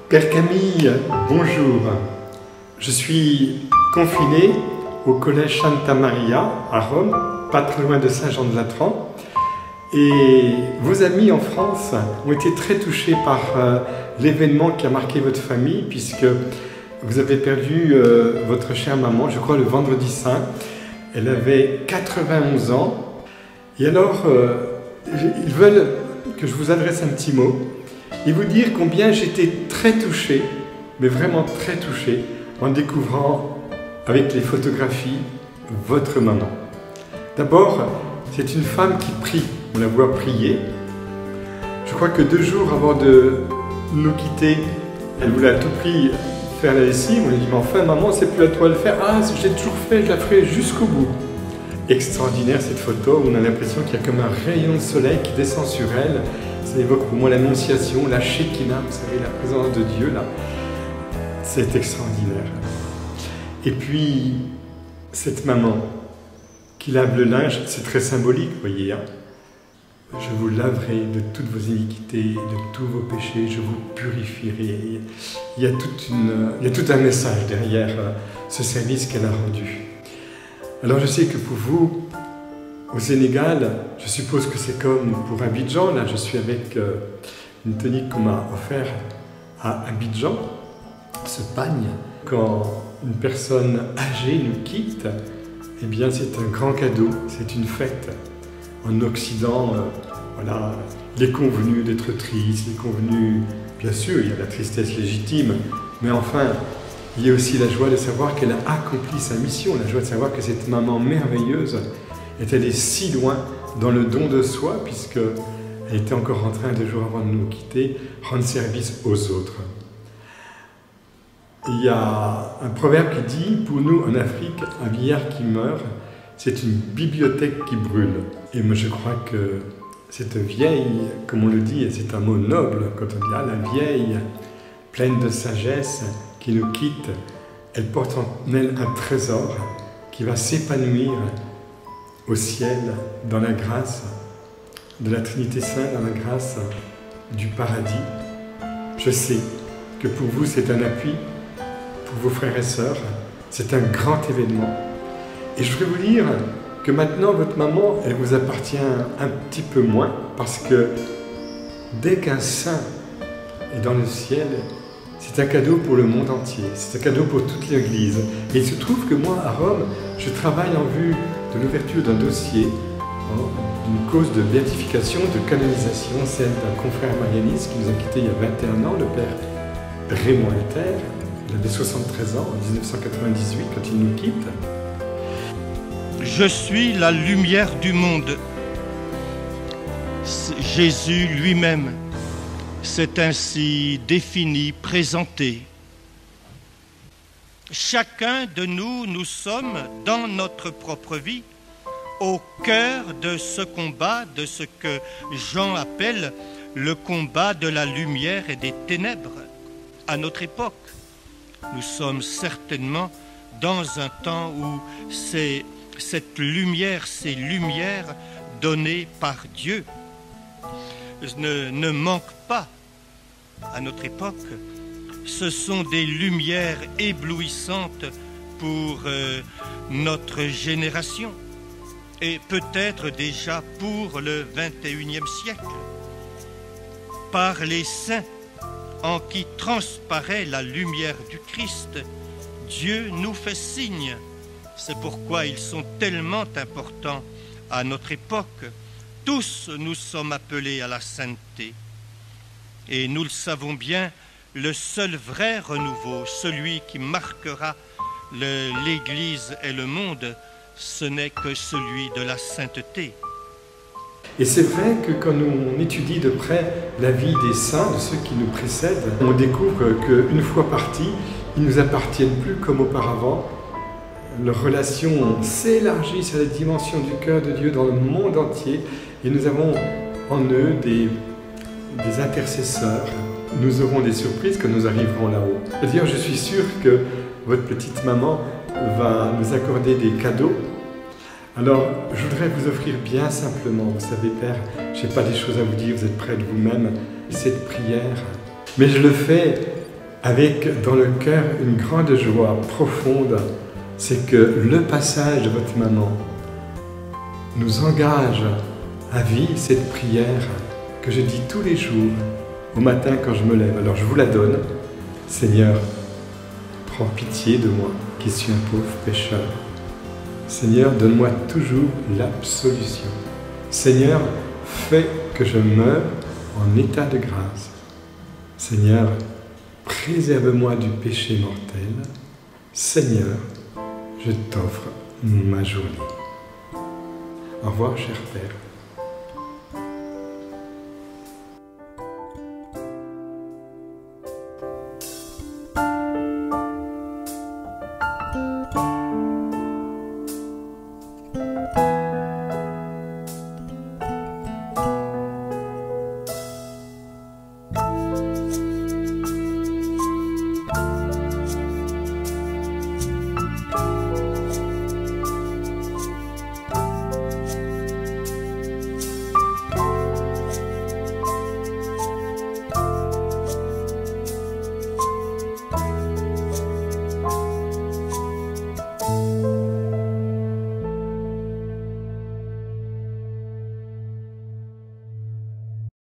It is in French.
Père Camille, bonjour. Je suis confiné au collège Santa Maria à Rome, pas très loin de Saint-Jean-de-Latran. Et vos amis en France ont été très touchés par l'événement qui a marqué votre famille, puisque vous avez perdu votre chère maman, je crois le vendredi saint. Elle avait 91 ans. Et alors, ils veulent que je vous adresse un petit mot et vous dire combien j'étais très touché, mais vraiment très touché, en découvrant avec les photographies votre maman. D'abord, c'est une femme qui prie, on la voit prier. Je crois que 2 jours avant de nous quitter, elle voulait à tout prix faire la lessive. On lui dit, mais enfin maman, c'est plus à toi de le faire. Ah, j'ai toujours fait, je la ferai jusqu'au bout. Extraordinaire cette photo, où on a l'impression qu'il y a comme un rayon de soleil qui descend sur elle. Ça évoque pour moi l'annonciation, la Shekinah, vous savez, la présence de Dieu là. C'est extraordinaire. Et puis, cette maman qui lave le linge, c'est très symbolique, vous voyez. Hein. Je vous laverai de toutes vos iniquités, de tous vos péchés, je vous purifierai. Il y a tout un message derrière ce service qu'elle a rendu. Alors je sais que pour vous, au Sénégal, je suppose que c'est comme pour Abidjan. Là, je suis avec une tunique qu'on m'a offerte à Abidjan, ce pagne. Quand une personne âgée nous quitte, eh bien c'est un grand cadeau, c'est une fête. En Occident, voilà, il est convenu d'être triste, il est convenu, bien sûr, il y a la tristesse légitime, mais enfin, il y a aussi la joie de savoir qu'elle a accompli sa mission, la joie de savoir que cette maman merveilleuse est allée si loin dans le don de soi, puisqu'elle était encore en train, 2 jours avant de nous quitter, rendre service aux autres. Il y a un proverbe qui dit, pour nous en Afrique, un vieillard qui meurt, c'est une bibliothèque qui brûle. Et moi je crois que cette vieille, comme on le dit, et c'est un mot noble quand on dit, ah, la vieille, pleine de sagesse, qui nous quitte, elle porte en elle un trésor qui va s'épanouir au ciel, dans la grâce de la Trinité Sainte, dans la grâce du paradis. Je sais que pour vous c'est un appui, pour vos frères et sœurs, c'est un grand événement. Et je voudrais vous dire que maintenant votre maman, elle vous appartient un petit peu moins, parce que dès qu'un saint est dans le ciel, c'est un cadeau pour le monde entier, c'est un cadeau pour toute l'Église. Et il se trouve que moi, à Rome, je travaille en vue de l'ouverture d'un dossier, d'une cause de béatification, de canonisation, celle d'un confrère marianiste qui nous a quittés il y a 21 ans, le père Raymond Alter. Il avait 73 ans en 1998 quand il nous quitte. Je suis la lumière du monde. Jésus lui-même s'est ainsi défini, présenté. Chacun de nous, nous sommes, dans notre propre vie, au cœur de ce combat, de ce que Jean appelle le combat de la lumière et des ténèbres. À notre époque, nous sommes certainement dans un temps où cette lumière, ces lumières données par Dieu ne manquent pas à notre époque. Ce sont des lumières éblouissantes pour notre génération et peut-être déjà pour le XXIe siècle. Par les saints en qui transparaît la lumière du Christ, Dieu nous fait signe. C'est pourquoi ils sont tellement importants à notre époque. Tous nous sommes appelés à la sainteté. Et nous le savons bien, le seul vrai renouveau, celui qui marquera l'Église et le monde, ce n'est que celui de la sainteté. Et c'est vrai que quand on étudie de près la vie des saints, de ceux qui nous précèdent, on découvre qu'une fois partis, ils ne nous appartiennent plus comme auparavant. Leurs relations s'élargissent à la dimension du cœur de Dieu dans le monde entier et nous avons en eux des intercesseurs. Nous aurons des surprises quand nous arriverons là-haut. D'ailleurs, je suis sûr que votre petite maman va nous accorder des cadeaux. Alors, je voudrais vous offrir bien simplement, vous savez, Père, je n'ai pas des choses à vous dire, vous êtes près de vous-même, cette prière. Mais je le fais avec dans le cœur une grande joie profonde, c'est que le passage de votre maman nous engage à vivre cette prière que je dis tous les jours, au matin quand je me lève. Alors je vous la donne. Seigneur, prends pitié de moi, qui suis un pauvre pécheur. Seigneur, donne-moi toujours l'absolution. Seigneur, fais que je meure en état de grâce. Seigneur, préserve-moi du péché mortel. Seigneur, je t'offre ma journée. Au revoir, cher Père.